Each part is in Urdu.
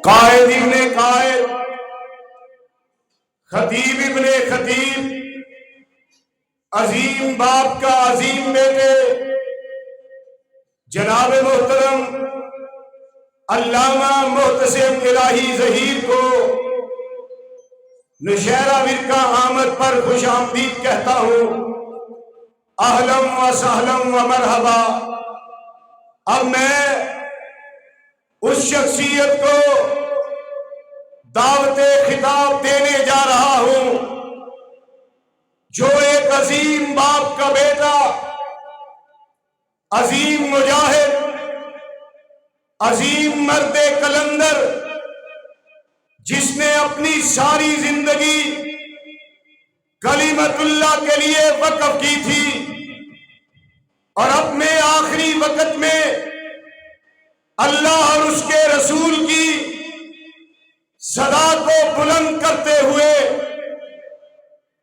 قائد ابن قائد، خطیب ابن خطیب، عظیم باپ کا عظیم بیٹے جناب محترم علامہ محتسب الہی ظہیر کو نشیرہ ورقہ آمد پر خوش آمدید کہتا ہوں۔ اہلا و سہلا و مرحبا۔ اب میں اس شخصیت کو دعوت خطاب دینے جا رہا ہوں جو ایک عظیم باپ کا بیٹا، عظیم مجاہد، عظیم مرد کلندر، جس نے اپنی ساری زندگی کلمت اللہ کے لیے وقف کی تھی اور اپنے آخری وقت میں اللہ اور اس کے رسول کی صدا کو بلند کرتے ہوئے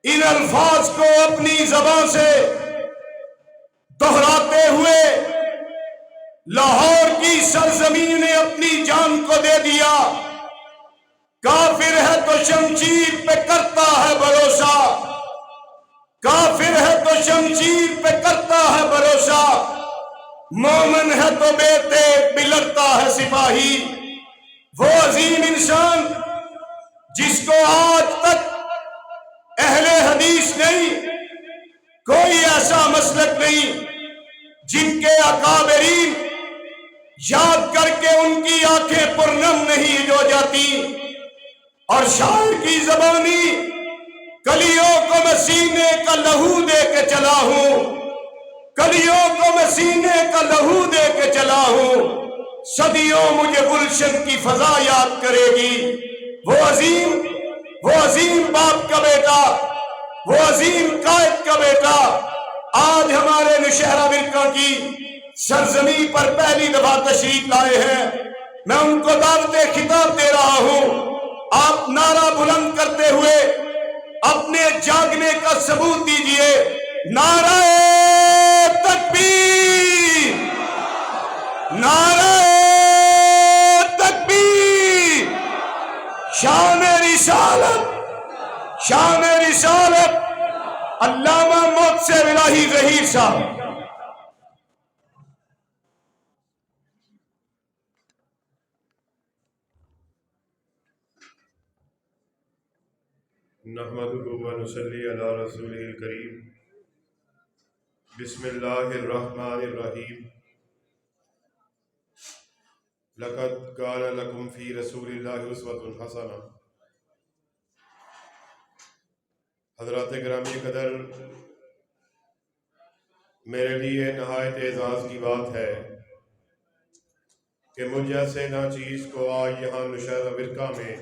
ان الفاظ کو اپنی زبان سے دہراتے ہوئے لاہور کی سرزمین نے اپنی جان کو دے دیا۔ کافر ہے تو شمشیر پہ کرتا ہے بھروسہ، کافر ہے تو شمشیر پہ کرتا ہے بھروسہ، مومن ہے تو بیٹے بلرتا ہے سپاہی۔ وہ عظیم انسان جس کو آج تک اہل حدیث نہیں، کوئی ایسا مسلک نہیں جن کے اکابرین یاد کر کے ان کی آنکھیں پرنم نہیں ہو جاتی۔ اور شاعر کی زبانی کلیوں کو میں سینے کا لہو دے کے چلا ہوں، کلیوں کو میں سینے کا لہو دے کے چلا ہوں، صدیوں مجھے گلشن کی فضا یاد کرے گی۔ وہ عظیم باپ کا بیٹا، وہ عظیم قائد کا بیٹا آج ہمارے نشہرہ ورقہ کی سرزمین پر پہلی دفعہ تشریف لائے ہیں۔ میں ان کو دعوت خطاب دے رہا ہوں۔ آپ نعرہ بلند کرتے ہوئے اپنے جاگنے کا ثبوت دیجئے۔ نعرہ تکبیر، نعرہ تکبیر، شان رسالت، شان رسالت علامہ محتسب الہی ظہیر صاحب۔ نحمدہ و نصلی علی رسولہ الکریم۔ بسم اللہ الرحمن الرحیم۔ لقد کان لکم فی رسول اللہ اسوۃ حسنہ۔ حضرات گرامی قدر، میرے لیے نہایت اعزاز کی بات ہے کہ مجھ جیسے ناچیز کو آج یہاں نشہرہ ورقہ میں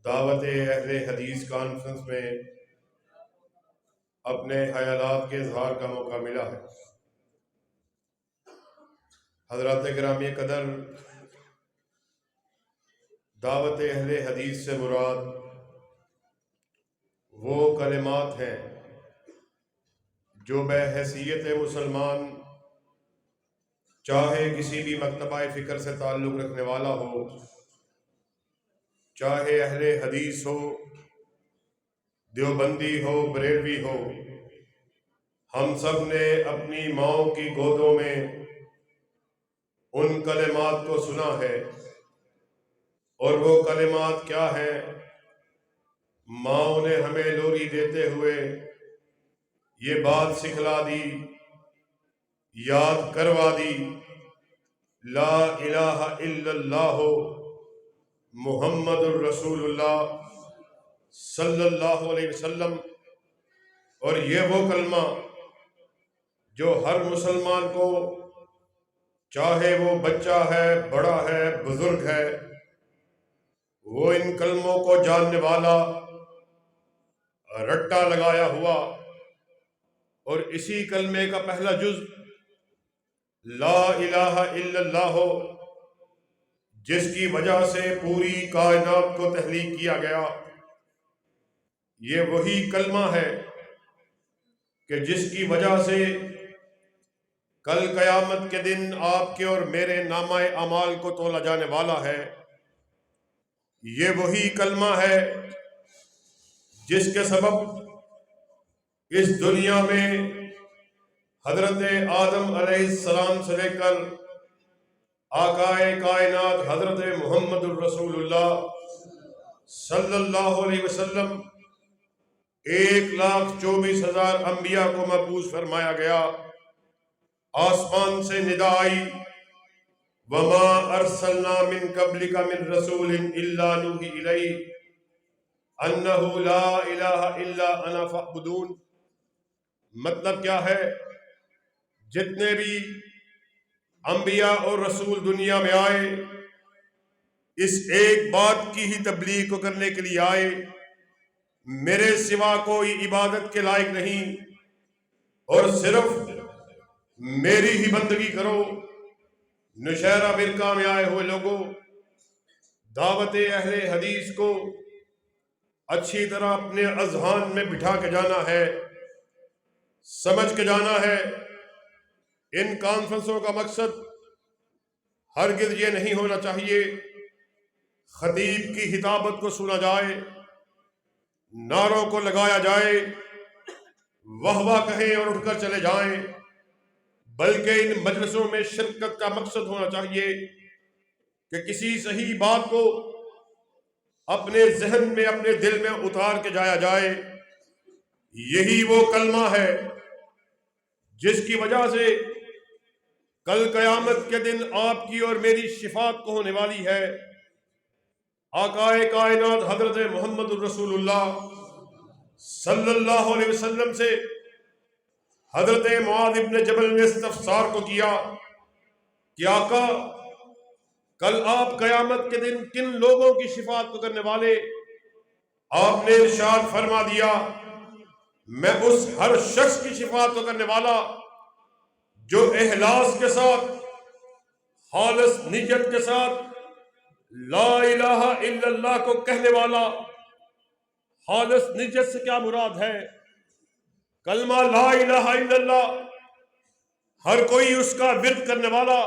دعوت اہل حدیث کانفرنس میں اپنے خیالات کے اظہار کا موقع ملا ہے۔ حضرات گرامی قدر، دعوت اہل حدیث سے مراد وہ کلمات ہیں جو بحیثیت مسلمان، چاہے کسی بھی مکتبہ فکر سے تعلق رکھنے والا ہو، چاہے اہل حدیث ہو، دیوبندی ہو، بریلوی ہو، ہم سب نے اپنی ماؤں کی گودوں میں ان کلمات کو سنا ہے۔ اور وہ کلمات کیا ہیں؟ ماؤں نے ہمیں لوری دیتے ہوئے یہ بات سکھلا دی، یاد کروا دی، لا الہ الا اللہ محمد الرسول اللہ صلی اللہ علیہ وسلم۔ اور یہ وہ کلمہ جو ہر مسلمان کو، چاہے وہ بچہ ہے، بڑا ہے، بزرگ ہے، وہ ان کلموں کو جاننے والا، رٹا لگایا ہوا، اور اسی کلمے کا پہلا جز لا الہ الا اللہ ہو، جس کی وجہ سے پوری کائنات کو تخلیق کیا گیا۔ یہ وہی کلمہ ہے کہ جس کی وجہ سے کل قیامت کے دن آپ کے اور میرے نامہ اعمال کو تولا جانے والا ہے۔ یہ وہی کلمہ ہے جس کے سبب اس دنیا میں حضرت آدم علیہ السلام سے لے کر آقائے کائنات حضرت محمد الرسول اللہ صلی اللہ علیہ وسلم 1,24,000 انبیاء کو مبعوث فرمایا گیا۔ آسمان سے ندا آئی، وما ارسلنا من قبلک من رسول الا نوحی الیہ انہ لا الہ الا انا فاعبدون۔ مطلب کیا ہے؟ جتنے بھی انبیاء اور رسول دنیا میں آئے اس ایک بات کی ہی تبلیغ کو کرنے کے لیے آئے، میرے سوا کوئی عبادت کے لائق نہیں اور صرف میری ہی بندگی کرو۔ نشیرہ فرقہ میں آئے ہوئے لوگوں، دعوت اہل حدیث کو اچھی طرح اپنے اذہان میں بٹھا کے جانا ہے، سمجھ کے جانا ہے۔ ان کانفرنسوں کا مقصد ہرگز یہ نہیں ہونا چاہیے خطیب کی خطابت کو سنا جائے، نعروں کو لگایا جائے، واہ واہ کہیں اور اٹھ کر چلے جائیں، بلکہ ان مجلسوں میں شرکت کا مقصد ہونا چاہیے کہ کسی صحیح بات کو اپنے ذہن میں اپنے دل میں اتار کے جایا جائے۔ یہی وہ کلمہ ہے جس کی وجہ سے کل قیامت کے دن آپ کی اور میری شفاعت کو ہونے والی ہے۔ آقائے کائنات حضرت محمد الرسول اللہ صلی اللہ علیہ وسلم سے حضرت معاذ ابن جبل نے استفسار کو کیا کہ آقا، کل آپ قیامت کے دن کن لوگوں کی شفاعت کو کرنے والے؟ آپ نے ارشاد فرما دیا، میں اس ہر شخص کی شفاعت کو کرنے والا جو اخلاص کے ساتھ، خالص نیت کے ساتھ لا الہ الا اللہ کو کہنے والا۔ خالص نیت سے کیا مراد ہے؟ کلمہ لا الہ الا اللہ ہر کوئی اس کا ورد کرنے والا،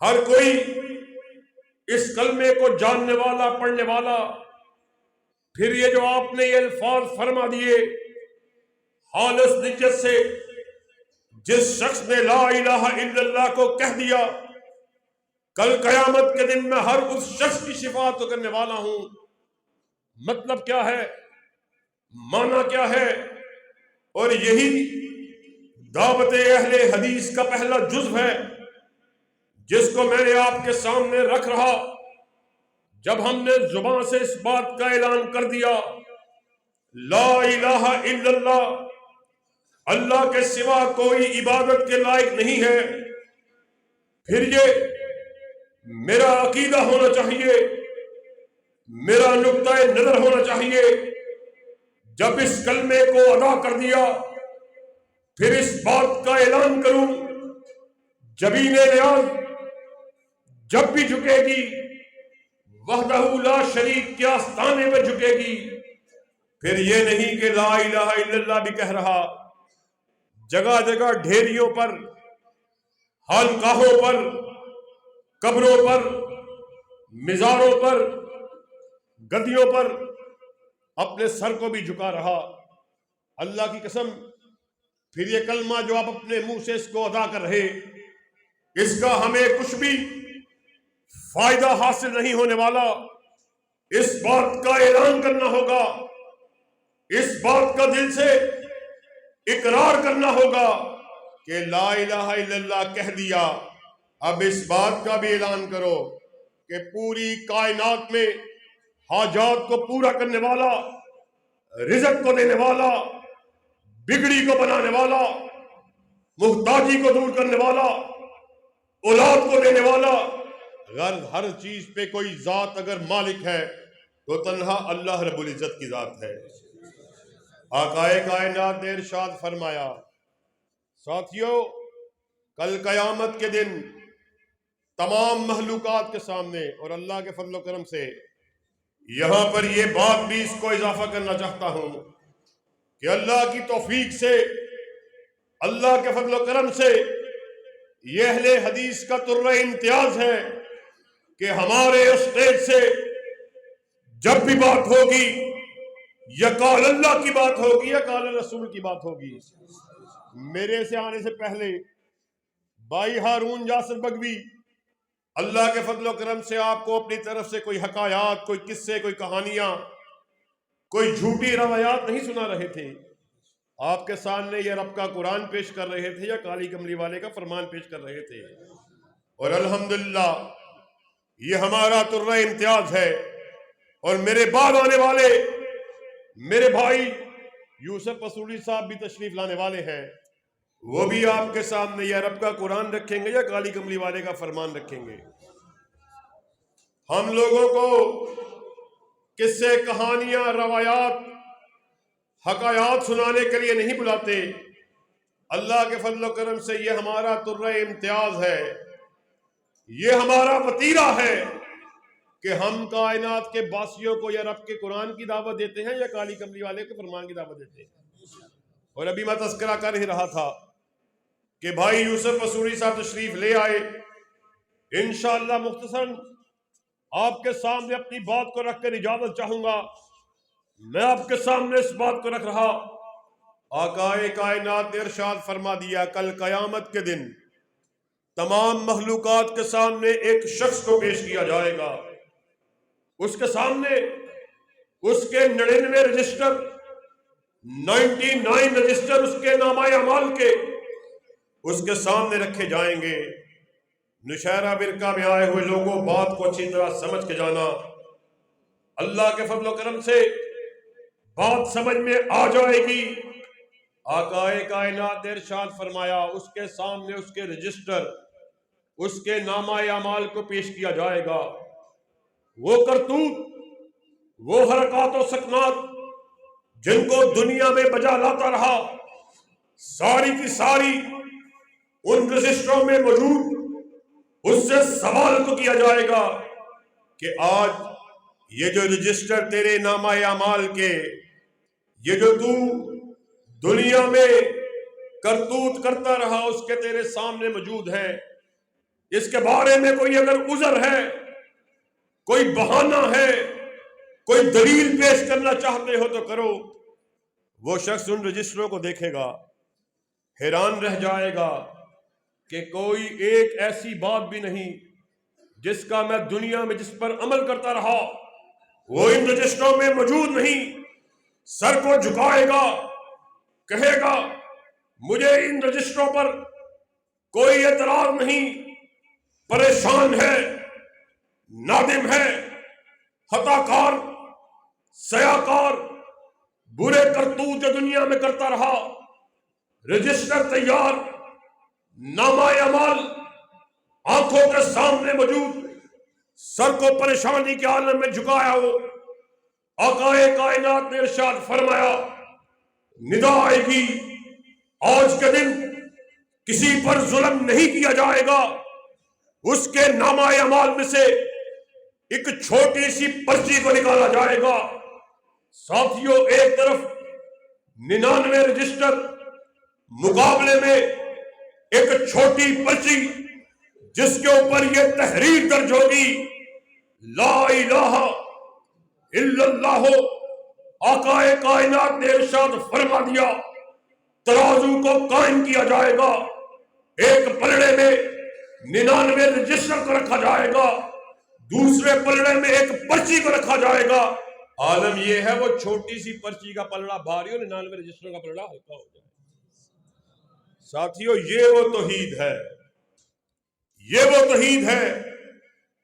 ہر کوئی اس کلمے کو جاننے والا، پڑھنے والا۔ پھر یہ جو آپ نے یہ الفاظ فرما دیے خالص نیت سے، جس شخص نے لا الہ الا اللہ کو کہہ دیا، کل قیامت کے دن میں ہر اس شخص کی شفاعت کو کرنے والا ہوں۔ مطلب کیا ہے؟ معنی کیا ہے؟ اور یہی دعوت اہل حدیث کا پہلا جزو ہے جس کو میں نے آپ کے سامنے رکھ رہا۔ جب ہم نے زبان سے اس بات کا اعلان کر دیا لا الہ الا اللہ، اللہ کے سوا کوئی عبادت کے لائق نہیں ہے، پھر یہ میرا عقیدہ ہونا چاہیے، میرا نقطۂ نظر ہونا چاہیے۔ جب اس کلمے کو ادا کر دیا پھر اس بات کا اعلان کروں، جبین نیاز جب بھی جھکے گی وحدہ لا شریک کے آستانے پہ جھکے گی، پھر یہ نہیں کہ لا الہ الا اللہ بھی کہہ رہا۔ جگہ جگہ ڈھیریوں پر، خانقاہوں پر، قبروں پر، مزاروں پر، گدیوں پر اپنے سر کو بھی جھکا رہا۔ اللہ کی قسم، پھر یہ کلمہ جو آپ اپنے منہ سے اس کو ادا کر رہے، اس کا ہمیں کچھ بھی فائدہ حاصل نہیں ہونے والا۔ اس بات کا اعلان کرنا ہوگا، اس بات کا دل سے اقرار کرنا ہوگا کہ لا الہ الا اللہ کہہ دیا۔ اب اس بات کا بھی اعلان کرو کہ پوری کائنات میں حاجات کو پورا کرنے والا، رزق کو دینے والا، بگڑی کو بنانے والا، محتاجی کو دور کرنے والا، اولاد کو دینے والا، غرض ہر چیز پہ کوئی ذات اگر مالک ہے تو تنہا اللہ رب العزت کی ذات ہے۔ آقائے کائنات نے ارشاد فرمایا، ساتھیو، کل قیامت کے دن تمام مخلوقات کے سامنے اور اللہ کے فضل و کرم سے یہاں پر یہ بات بھی اس کو اضافہ کرنا چاہتا ہوں کہ اللہ کی توفیق سے اللہ کے فضل و کرم سے یہ اہل حدیث کا طرہ امتیاز ہے کہ ہمارے اسٹیج سے جب بھی بات ہوگی یا قال اللہ کی بات ہوگی یا قال رسول کی بات ہوگی، میرے سے آنے سے پہلے بھائی ہارون یاسر بگوی اللہ کے فضل و کرم سے آپ کو اپنی طرف سے کوئی حکایات، کوئی قصے، کوئی کہانیاں، کوئی جھوٹی روایات نہیں سنا رہے تھے، آپ کے سامنے یہ رب کا قرآن پیش کر رہے تھے یا کالی کملی والے کا فرمان پیش کر رہے تھے، اور الحمدللہ یہ ہمارا طرہ امتیاز ہے۔ اور میرے بعد آنے والے میرے بھائی یوسف اصولی صاحب بھی تشریف لانے والے ہیں، وہ بھی آپ کے سامنے یا رب کا قرآن رکھیں گے یا کالی کملی والے کا فرمان رکھیں گے۔ ہم لوگوں کو قصے، کہانیاں، روایات، حکایات سنانے کے لیے نہیں بلاتے، اللہ کے فضل و کرم سے یہ ہمارا طرہ امتیاز ہے، یہ ہمارا وتیرہ ہے کہ ہم کائنات کے باسیوں کو یا رب کے قرآن کی دعوت دیتے ہیں یا کالی کملی والے کے فرمان کی دعوت دیتے ہیں۔ اور ابھی میں تذکرہ کر ہی رہا تھا کہ بھائی یوسف اصولی صاحب تشریف لے آئے، انشاءاللہ مختصراً آپ کے سامنے اپنی بات کو رکھ کر اجازت چاہوں گا۔ میں آپ کے سامنے اس بات کو رکھ رہا، آقائے کائنات نے ارشاد فرما دیا کل قیامت کے دن تمام مخلوقات کے سامنے ایک شخص کو پیش کیا جائے گا، اس کے سامنے اس کے 99 رجسٹر 99 رجسٹر اس کے نامہ اعمال کے اس کے سامنے رکھے جائیں گے۔ نشیرہ برقع میں آئے ہوئے لوگوں بات کو اچھی طرح سمجھ کے جانا، اللہ کے فضل و کرم سے بات سمجھ میں آ جائے گی۔ آقائے کائنات نے ارشاد فرمایا اس کے سامنے اس کے رجسٹر، اس کے نامہ اعمال کو پیش کیا جائے گا۔ وہ کرتوت، وہ حرکات و سکنات جن کو دنیا میں بجا لاتا رہا، ساری کی ساری ان رجسٹروں میں موجود، اس سے سوال کو کیا جائے گا کہ آج یہ جو رجسٹر تیرے نامہ اعمال کے، یہ جو تو دنیا میں کرتوت کرتا رہا اس کے تیرے سامنے موجود ہے، اس کے بارے میں کوئی اگر عذر ہے، کوئی بہانہ ہے، کوئی دلیل پیش کرنا چاہتے ہو تو کرو۔ وہ شخص ان رجسٹروں کو دیکھے گا، حیران رہ جائے گا کہ کوئی ایک ایسی بات بھی نہیں جس کا میں دنیا میں جس پر عمل کرتا رہا وہ ان رجسٹروں میں موجود نہیں۔ سر کو جھکائے گا، کہے گا مجھے ان رجسٹروں پر کوئی اعتراض نہیں، پریشان ہے، نادم ہے، خطا کار، سیاکار، برے کرتوت جو دنیا میں کرتا رہا، رجسٹر تیار، نامہ اعمال آنکھوں کے سامنے موجود، سر کو پریشانی کے عالم میں جھکایا ہو، آقائے کائنات نے ارشاد فرمایا ندا آئے گی، آج کے دن کسی پر ظلم نہیں کیا جائے گا، اس کے نامہ اعمال میں سے ایک چھوٹی سی پرچی کو نکالا جائے گا۔ ساتھیوں، ایک طرف 99 رجسٹر، مقابلے میں ایک چھوٹی پرچی جس کے اوپر یہ تحریر درج ہوگی لا الہ الا اللہ۔ آقائے کائنات نے ارشاد فرما دیا ترازو کو قائم کیا جائے گا، ایک پلڑے میں 99 رجسٹر کو رکھا جائے گا، دوسرے پلڑے میں ایک پرچی کو رکھا جائے گا۔ عالم یہ ہے وہ چھوٹی سی پرچی کا پلڑا بھاری اور 99 رجسٹر کا پلڑا ہلکا ہو جائے۔ ساتھیوں، یہ وہ توحید ہے، یہ وہ توحید ہے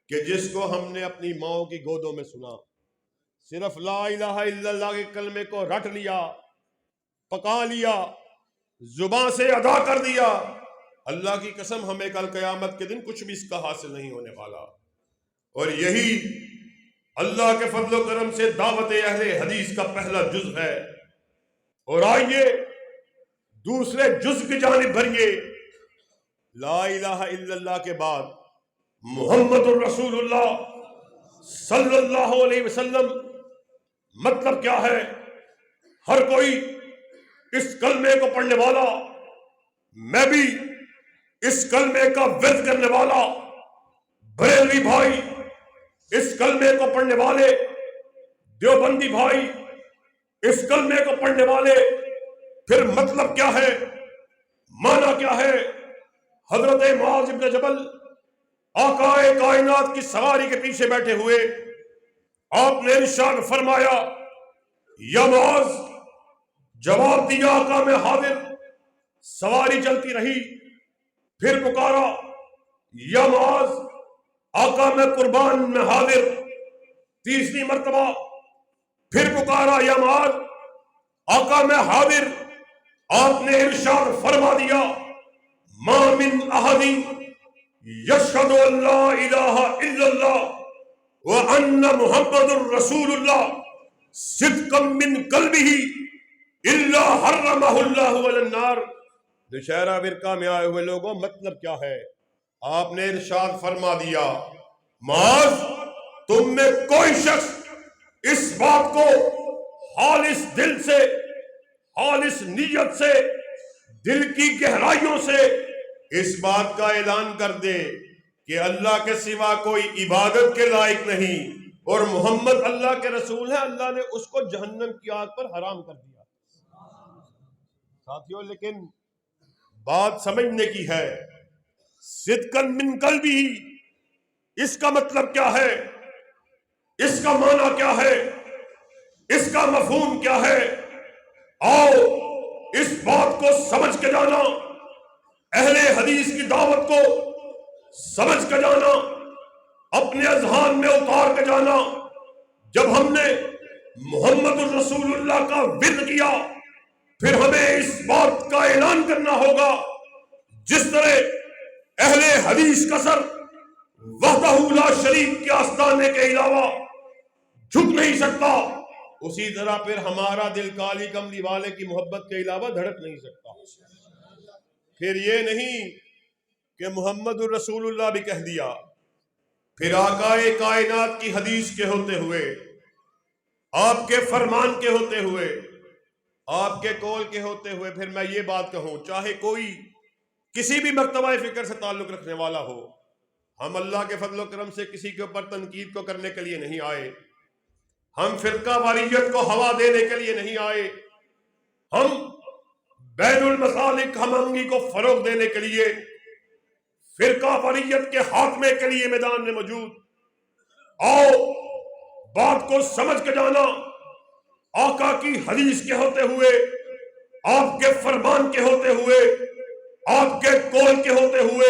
کہ جس کو ہم نے اپنی ماؤں کی گودوں میں سنا، صرف لا الہ الا اللہ کے کلمے کو رٹ لیا، پکا لیا، زبان سے ادا کر دیا، اللہ کی قسم ہمیں کل قیامت کے دن کچھ بھی اس کا حاصل نہیں ہونے والا۔ اور یہی اللہ کے فضل و کرم سے دعوت اہل حدیث کا پہلا جز ہے۔ اور آئیے دوسرے جز کی جانب بڑھیے۔ لا الہ الا اللہ کے بعد محمد الرسول اللہ صلی اللہ علیہ وسلم مطلب کیا ہے؟ ہر کوئی اس کلمے کو پڑھنے والا میں بھی اس کلمے کا ورد کرنے والا بریلوی بھائی، اس کلمے کو پڑھنے والے دیوبندی بھائی، اس کلمے کو پڑھنے والے، پھر مطلب کیا ہے، معنی کیا ہے؟ حضرت معاذ بن جبل آقا کائنات کی سواری کے پیچھے بیٹھے ہوئے آپ نے ارشاد فرمایا یا معاذ، جواب دیا آقا میں حاضر، سواری چلتی رہی، پھر پکارا یا معاذ، آقا میں قربان میں حاضر، تیسری مرتبہ پھر پکارا یا معاذ، آقا میں حاضر، آپ نے ارشاد فرما دیا ما من احد یشہد ان لا الہ الا اللہ وان محمد الرسول اللہ صدقا من قلبہ الا حرمہ اللہ علی النار۔ دشہرہ فرقہ میں آئے ہوئے لوگوں، مطلب کیا ہے؟ آپ نے ارشاد فرما دیا معاذ، تم میں کوئی شخص اس بات کو خالص دل سے، خالص نیت سے، دل کی گہرائیوں سے اس بات کا اعلان کر دے کہ اللہ کے سوا کوئی عبادت کے لائق نہیں اور محمد اللہ کے رسول ہے، اللہ نے اس کو جہنم کی آگ پر حرام کر دیا۔ ساتھیوں، لیکن بات سمجھنے کی ہے، صدقاً من قلبی، اس کا مطلب کیا ہے؟ اس کا معنی کیا ہے؟ اس کا مفہوم کیا ہے؟ آؤ اس بات کو سمجھ کے جانا، اہل حدیث کی دعوت کو سمجھ کے جانا، اپنے اذہان میں اتار کے جانا۔ جب ہم نے محمد الرسول اللہ کا ورد کیا، پھر ہمیں اس بات کا اعلان کرنا ہوگا جس طرح اہل حدیث کا سر وحدہ لا شریک کے آستانے کے علاوہ جھک نہیں سکتا، اسی طرح پھر ہمارا دل کالی کملی والے کی محبت کے علاوہ دھڑک نہیں سکتا۔ پھر یہ نہیں کہ محمد الرسول اللہ بھی کہہ دیا، پھر آقا کائنات کی حدیث کے ہوتے ہوئے، آپ کے فرمان کے ہوتے ہوئے، آپ کے قول کے ہوتے ہوئے پھر میں یہ بات کہوں، چاہے کوئی کسی بھی مرتبہ فکر سے تعلق رکھنے والا ہو، ہم اللہ کے فضل و کرم سے کسی کے اوپر تنقید کو کرنے کے لیے نہیں آئے، ہم فرقہ واریت کو ہوا دینے کے لیے نہیں آئے، ہم بین المسالک ہم آہنگی کو فروغ دینے کے لیے، فرقہ واریت کے خاتمے کے لیے میدان میں موجود۔ آؤ بات کو سمجھ کے جانا، آقا کی حدیث کے ہوتے ہوئے، آپ کے فرمان کے ہوتے ہوئے، آپ کے قول کے ہوتے ہوئے،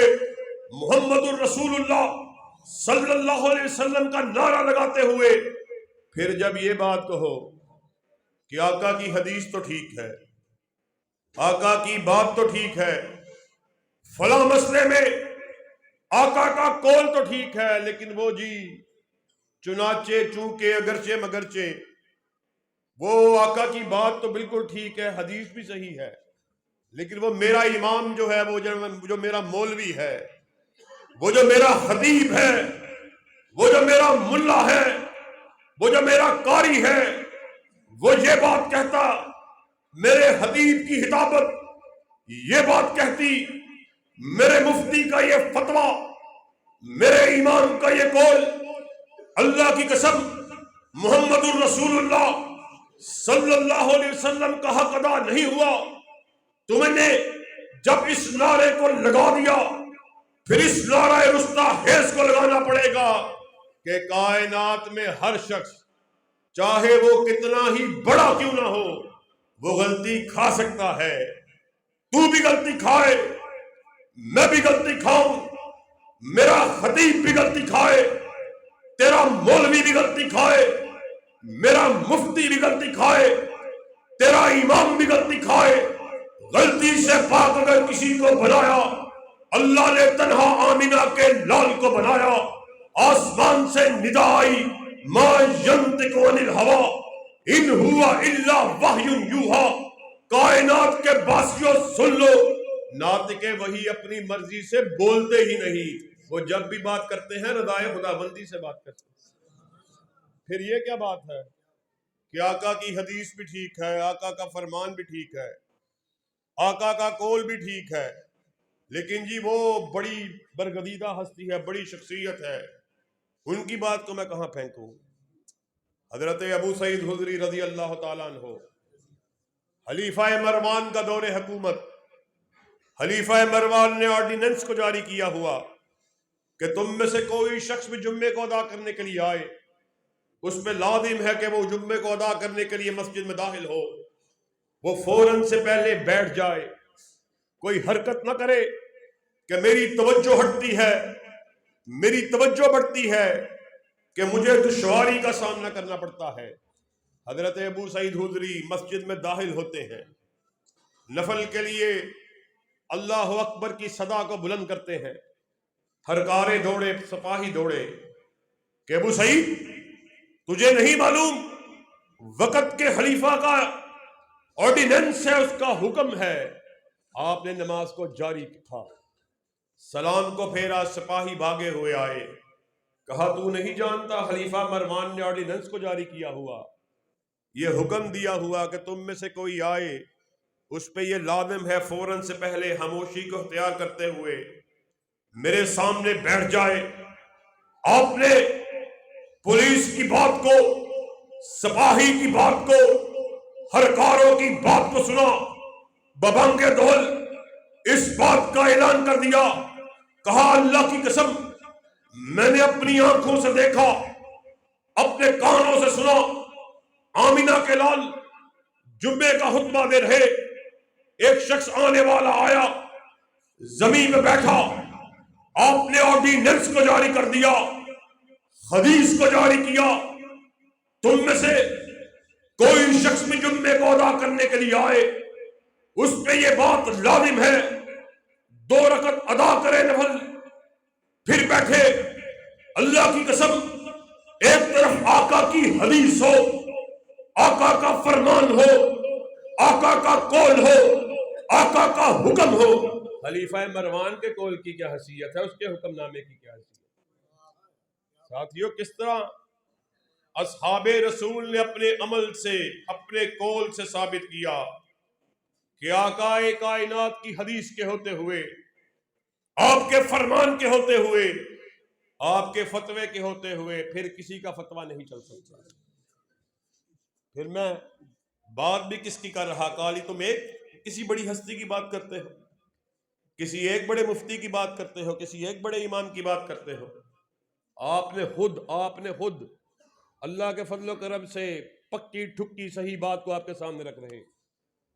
محمد الرسول اللہ صلی اللہ علیہ وسلم کا نعرہ لگاتے ہوئے، پھر جب یہ بات کہو کہ آقا کی حدیث تو ٹھیک ہے، آقا کی بات تو ٹھیک ہے، فلاں مسئلے میں آقا کا قول تو ٹھیک ہے، لیکن وہ جی چنانچہ چونکہ اگرچہ مگرچہ، وہ آقا کی بات تو بالکل ٹھیک ہے، حدیث بھی صحیح ہے، لیکن وہ میرا امام جو ہے، وہ جو میرا مولوی ہے، وہ جو میرا خطیب ہے، وہ جو میرا ملا ہے، وہ جو میرا قاری ہے، وہ یہ بات کہتا، میرے خطیب کی خطابت یہ بات کہتی، میرے مفتی کا یہ فتویٰ، میرے امام کا یہ قول، اللہ کی قسم محمد الرسول اللہ صلی اللہ علیہ وسلم کا حق ادا نہیں ہوا۔ تمہیں نے جب اس نعرے کو لگا دیا، پھر اس نعرہ رستہ خیز کو لگانا پڑے گا کہ کائنات میں ہر شخص، چاہے وہ کتنا ہی بڑا کیوں نہ ہو، وہ غلطی کھا سکتا ہے۔ تو بھی غلطی کھائے، میں بھی غلطی کھاؤں، میرا خطیب بھی غلطی کھائے، تیرا مولوی بھی غلطی کھائے، میرا مفتی بھی غلطی کھائے، تیرا امام بھی غلطی کھائے۔ غلطی سے پاک اگر کسی کو بنایا، اللہ نے تنہا آمینہ کے لال کو بنایا، آسمان سے ندا آئی ما ینطق عن الہوی ان ہوا الا وحی یوحی، کائنات کے باسیوں سن لو، ناطق وحی اپنی مرضی سے بولتے ہی نہیں، وہ جب بھی بات کرتے ہیں رضائے خداوندی سے بات کرتے ہیں۔ پھر یہ کیا بات ہے کہ آقا کی حدیث بھی ٹھیک ہے، آقا کا فرمان بھی ٹھیک ہے، آقا کا قول بھی ٹھیک ہے، لیکن جی وہ بڑی برگزیدہ ہستی ہے، بڑی شخصیت ہے، ان کی بات کو میں کہاں پھینکوں؟ حضرت ابو سعید خدری رضی اللہ تعالیٰ عنہ، خلیفہ مروان کا دور حکومت، خلیفہ مروان نے آرڈیننس کو جاری کیا ہوا کہ تم میں سے کوئی شخص بھی جمعے کو ادا کرنے کے لیے آئے، اس میں لازم ہے کہ وہ جمعے کو ادا کرنے کے لیے مسجد میں داخل ہو، وہ فوراً سے پہلے بیٹھ جائے، کوئی حرکت نہ کرے کہ میری توجہ ہٹتی ہے، میری توجہ بڑھتی ہے کہ مجھے دشواری کا سامنا کرنا پڑتا ہے۔ حضرت ابو سعید خدری مسجد میں داخل ہوتے ہیں، نفل کے لیے اللہ اکبر کی صدا کو بلند کرتے ہیں، ہرکارے دوڑے، سپاہی دوڑے کہ ابو سعید تجھے نہیں معلوم وقت کے خلیفہ کا آرڈیننس ہے، اس کا حکم ہے۔ آپ نے نماز کو جاری تھا، سلام کو پھیرا، سپاہی بھاگے ہوئے آئے، کہا تو نہیں جانتا خلیفہ مروان نے آرڈیننس کو جاری کیا ہوا، یہ حکم دیا ہوا کہ تم میں سے کوئی آئے، اس پہ یہ لازم ہے فوراً سے پہلے خاموشی کو اختیار کرتے ہوئے میرے سامنے بیٹھ جائے۔ آپ نے پولیس کی بات کو، سپاہی کی بات کو، ہرکاروں کی بات کو سنا، ببنگ دول اس بات کا اعلان کر دیا، کہا اللہ کی قسم میں نے اپنی آنکھوں سے دیکھا، اپنے کانوں سے سنا، آمینہ کے لال جمعے کا خطبہ دے رہے، ایک شخص آنے والا آیا، زمین میں بیٹھا، آپ نے آرڈیننس کو جاری کر دیا، حدیث کو جاری کیا، تم میں سے کوئی شخص بھی جمعے کو ادا کرنے کے لیے آئے، اس پہ یہ بات لازم ہے 2 رکعت ادا کرے نفل، پھر بیٹھے۔ اللہ کی قسم ایک طرف آقا کی حدیث ہو، آقا کا فرمان ہو، آقا کا قول ہو، آقا کا حکم ہو، خلیفہ مروان کے قول کی کیا حیثیت ہے، اس کے حکم نامے کی کیا حیثیت ہے؟ ساتھیوں، کس طرح اصحاب رسول نے اپنے عمل سے، اپنے قول سے ثابت کیا کہ آقا کائنات کی حدیث کے ہوتے ہوئے، آپ کے فرمان کے ہوتے ہوئے، آپ کے فتوے کے ہوتے ہوئے پھر کسی کا فتویٰ نہیں چل سکتا۔ پھر میں بات بھی کس کی کر رہا؟ کالی تم ایک کسی بڑی ہستی کی بات کرتے ہو، کسی ایک بڑے مفتی کی بات کرتے ہو، کسی ایک بڑے امام کی بات کرتے ہو۔ آپ نے خود اللہ کے فضل و کرم سے پکی ٹھکی صحیح بات کو آپ کے سامنے رکھ رہے۔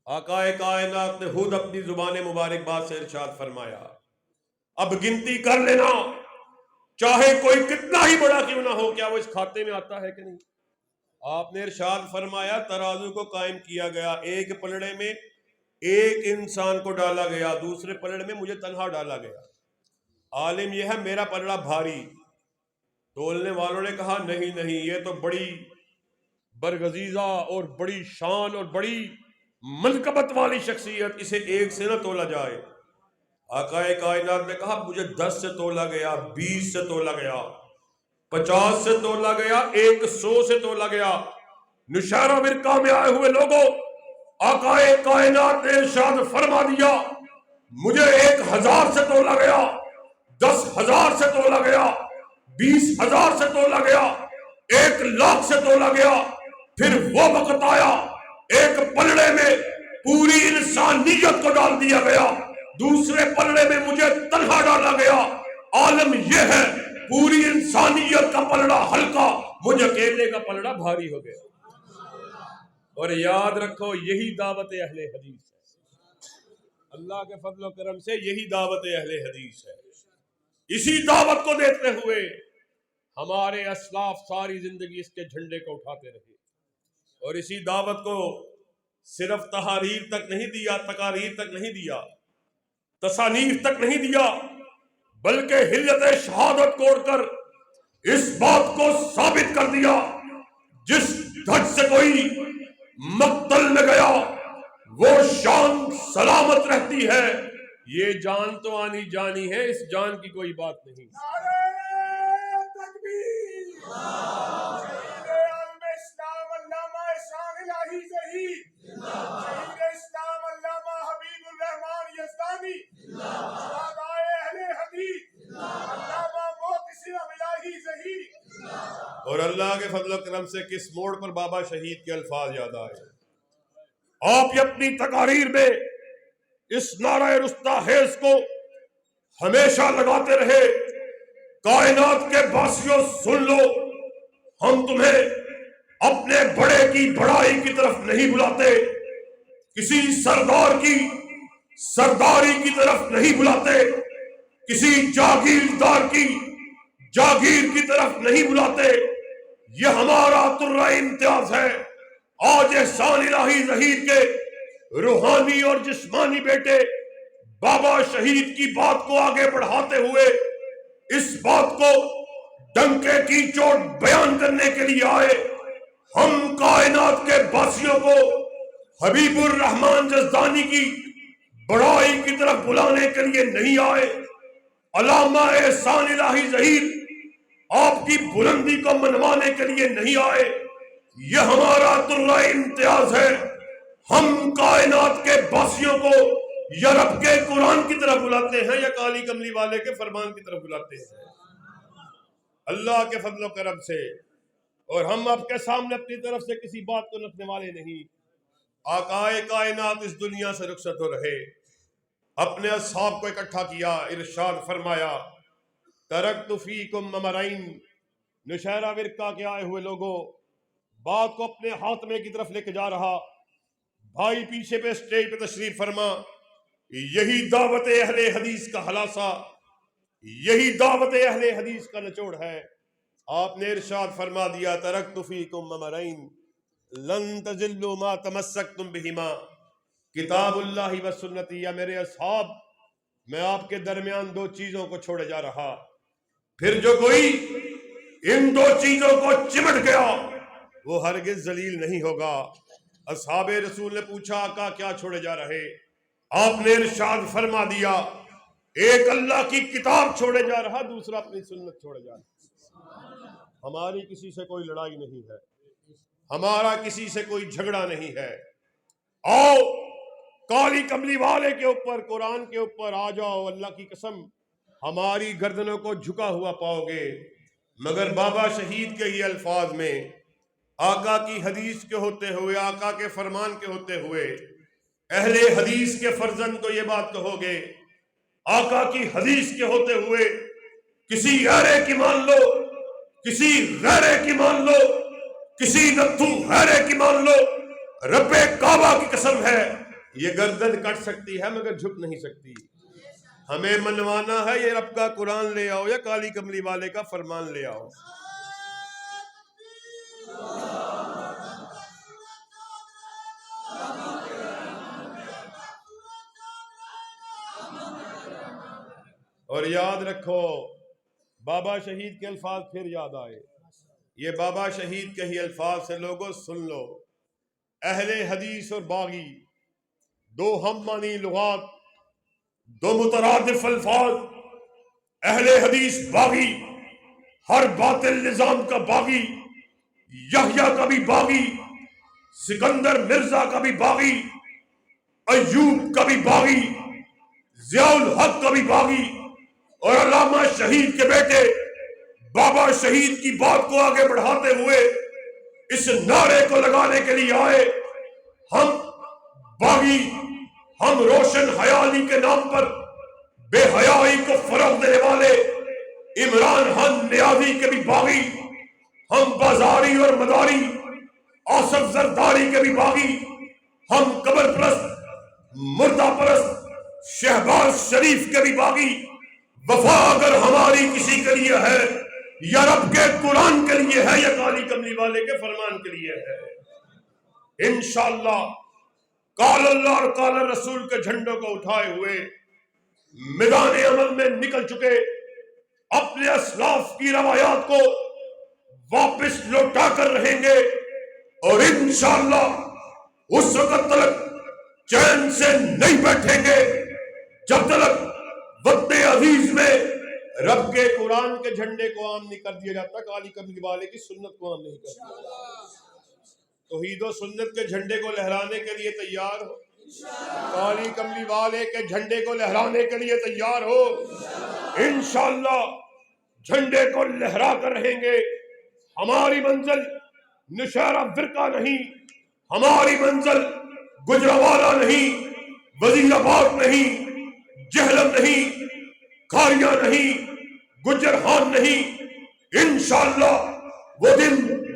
آقا کائنات نے خود اپنی زبان مبارک بات سے ارشاد فرمایا، اب گنتی کر لینا، چاہے کوئی کتنا ہی بڑا کیوں نہ ہو، کیا وہ اس کھاتے میں آتا ہے کہ نہیں؟ آپ نے ارشاد فرمایا ترازو کو قائم کیا گیا، ایک پلڑے میں ایک انسان کو ڈالا گیا، دوسرے پلڑے میں مجھے تنہا ڈالا گیا، عالم یہ ہے میرا پلڑا بھاری۔ تولنے والوں نے کہا نہیں، یہ تو بڑی برگزیدہ اور بڑی شان اور بڑی منقبت والی شخصیت، اسے ایک سے نہ تولا جائے۔ آقا کائنات نے کہا مجھے 10 سے تولا گیا، 20 سے تولا گیا، 50 سے تولا گیا، 100 سے تولا گیا۔ نشارہ ورقہ میں آئے ہوئے لوگوں، آقا کائنات نے ارشاد فرما دیا مجھے 1000 سے تولا گیا، 10,000 سے تولا گیا، 20,000 سے تولا گیا، 1,00,000 سے تولا گیا۔ پھر وہ وقت آیا ایک پلڑے میں پوری انسانیت کو ڈال دیا گیا، دوسرے پلڑے میں مجھے تنہا ڈالا گیا۔ عالم یہ ہے پوری انسانیت کا پلڑا ہلکا، مجھے اکیلے کا پلڑا بھاری ہو گیا۔ اور یاد رکھو یہی دعوت اہل حدیث ہے، اللہ کے فضل و کرم سے یہی دعوت اہل حدیث ہے۔ اسی دعوت کو دیتے ہوئے ہمارے اسلاف ساری زندگی اس کے جھنڈے کو اٹھاتے رہے، اور اسی دعوت کو صرف تحاریر تک نہیں دیا، تقاریر تک نہیں دیا، تصانیف تک نہیں دیا، بلکہ حلیت شہادت کوڑ کر اس بات کو ثابت کر دیا جس دھڑ سے کوئی مقتل میں گیا وہ شان سلامت رہتی ہے۔ یہ جان تو آنی جانی ہے، اس جان کی کوئی بات نہیں۔ نعرہ تکبیر! شہید عالم اسلام علامہ احسان الہی ظہیر، شہید اسلام علامہ حبیب اور اللہ کے فضل و کرم سے کس موڑ پر بابا شہید کے الفاظ یاد آئے؟ آپ یہ اپنی تقاریر میں اس نعرہ رستاخیز کو ہمیشہ لگاتے رہے، کائنات کے باسیوں سن لو، ہم تمہیں اپنے بڑے کی بڑائی کی طرف نہیں بلاتے، کسی سردار کی سرداری کی طرف نہیں بلاتے، کسی جاگیردار کی جاگیر کی طرف نہیں بلاتے، یہ ہمارا ترہ امتیاز ہے۔ آج احسان الہی ظہیر کے روحانی اور جسمانی بیٹے بابا شہید کی بات کو آگے بڑھاتے ہوئے اس بات کو ڈنکے کی چوٹ بیان کرنے کے لیے آئے۔ ہم کائنات کے باسیوں کو حبیب الرحمن جزدانی کی بڑائی کی طرف بلانے کے لیے نہیں آئے، علامہ احسان الہی ظہیر آپ کی بلندی کو منوانے کے لیے نہیں آئے۔ یہ ہمارا ترہ امتیاز ہے، ہم کائنات کے باسیوں کو یا رب کے قرآن کی طرف بلاتے ہیں یا کالی کملی والے کے فرمان کی طرف بلاتے ہیں، اللہ کے فضل و کرم سے۔ اور ہم آپ کے سامنے اپنی طرف سے کسی بات کو رکھنے والے نہیں۔ آقائے کائنات اس دنیا سے رخصت ہو رہے، اپنے اصحاب کو اکٹھا کیا، ارشاد فرمایا ترکت فیکم امرین، نشیرہ ورقہ کے آئے ہوئے لوگوں، بات کو اپنے خاتمے کی طرف لے کے جا رہا۔ بھائی پیچھے پہ سٹیج پہ تشریف فرما، یہی دعوت اہل حدیث کا خلاصہ، یہی دعوت اہل حدیث کا نچوڑ ہے۔ آپ نے ارشاد فرما دیا ترکت فیکم امرین لن تضلوا ما تمسکتم بہما، کتاب اللہ و سنتی، یا میرے اصحاب میں آپ کے درمیان دو چیزوں کو چھوڑے جا رہا، پھر جو کوئی ان دو چیزوں کو چمٹ گیا وہ ہرگز ذلیل نہیں ہوگا۔ اصحاب رسول نے پوچھا آقا کیا چھوڑے جا رہے؟ آپ نے ارشاد فرما دیا ایک اللہ کی کتاب چھوڑے جا رہا، دوسرا اپنی سنت چھوڑے جا رہا۔ ہماری کسی سے کوئی لڑائی نہیں ہے، ہمارا کسی سے کوئی جھگڑا نہیں ہے، آؤ کالی کملی والے کے اوپر، قرآن کے اوپر آ جاؤ، اللہ کی قسم ہماری گردنوں کو جھکا ہوا پاؤ گے۔ مگر بابا شہید کے ہی الفاظ میں، آقا کی حدیث کے ہوتے ہوئے، آقا کے فرمان کے ہوتے ہوئے، اہل حدیث کے فرزند کو یہ بات کہو گے، آقا کی حدیث کے ہوتے ہوئے کسی غیرے کی مان لو، کسی غیرے کی مان لو، کسی نتھو غیرے کی مان لو، رب کعبہ کی قسم ہے یہ گردن کٹ سکتی ہے مگر جھک نہیں سکتی۔ ہمیں منوانا ہے یہ رب کا قرآن لے آؤ یا کالی کملی والے کا فرمان لے آؤ۔ اور یاد رکھو بابا شہید کے الفاظ پھر یاد آئے، یہ بابا شہید کے ہی الفاظ سے لوگوں سن لو، اہل حدیث اور باغی دو ہم معنی لغات، دو مترادف الفاظ، اہل حدیث باغی، ہر باطل نظام کا باغی، یحییٰ کا بھی باغی، سکندر مرزا کا بھی باغی، ایوب کا بھی باغی، ضیاء الحق کا بھی باغی، اور علامہ شہید کے بیٹے بابا شہید کی بات کو آگے بڑھاتے ہوئے اس نعرے کو لگانے کے لیے آئے، ہم باغی، ہم روشن خیالی کے نام پر بے حیائی کو فروغ دینے والے عمران خان نیازی کے بھی باغی، ہم بازاری اور مداری آصف زرداری کے بھی باغی، ہم قبر پرست مردہ پرست شہباز شریف کے بھی باغی۔ وفا اگر ہماری کسی کے لیے ہے یا رب کے قرآن کے لیے ہے یا کالی کملی والے کے فرمان کے لیے ہے، انشاءاللہ قال اللہ اور قال رسول کے جھنڈوں کو اٹھائے ہوئے میدان عمل میں نکل چکے، اپنے اسلاف کی روایات کو واپس لوٹا کر رہیں گے، اور انشاءاللہ اس وقت تک چین سے نہیں بیٹھیں گے جب تک وطن عزیز میں رب کے قرآن کے جھنڈے کو عام نہیں کر دیا جاتا، کالی کملی والے کی سنت کو عام نہیں کر دیا جاتا۔ توحید و سنت کے جھنڈے کو لہرانے کے لیے تیار ہو، کالی کملی والے کے جھنڈے کو لہرانے کے لیے تیار ہو، انشاءاللہ جھنڈے کو لہرا کر رہیں گے، ہماری منزل نشہرہ فرقہ نہیں، ہماری منزل گجرانوالہ نہیں، وزیر آباد نہیں، جہلم نہیں، کھاریاں نہیں، گجرہان نہیں۔ انشاءاللہ وہ دن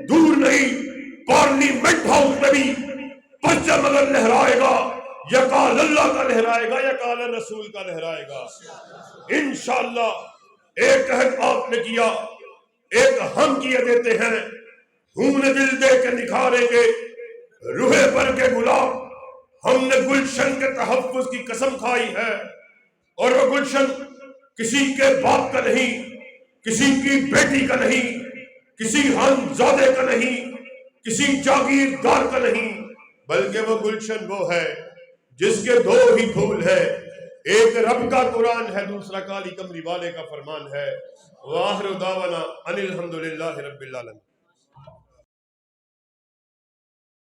دور نہیں، پارلیمنٹ ہاؤس میں بھی پرچم اگر لہرائے گا یا قال اللہ کا لہرائے گا یا قال رسول کا لہرائے گا انشاءاللہ۔ ایک عہد آپ نے کیا، ایک ہم کیے دیتے ہیں، خون دل دے کے نکھاریں گے روحے پر کے گلاب۔ ہم نے گلشن کے تحفظ کی قسم کھائی ہے، اور وہ گلشن کسی کے باپ کا نہیں، کسی کی بیٹی کا نہیں، کسی ہنزادے کا نہیں، کسی جاگیردار کا نہیں، بلکہ وہ گلشن وہ ہے جس کے دو ہی پھول ہے، ایک رب کا قرآن ہے، دوسرا کالی کمری والے کا فرمان ہے۔ وآخر دعوانا ان الحمدللہ رب العالمین۔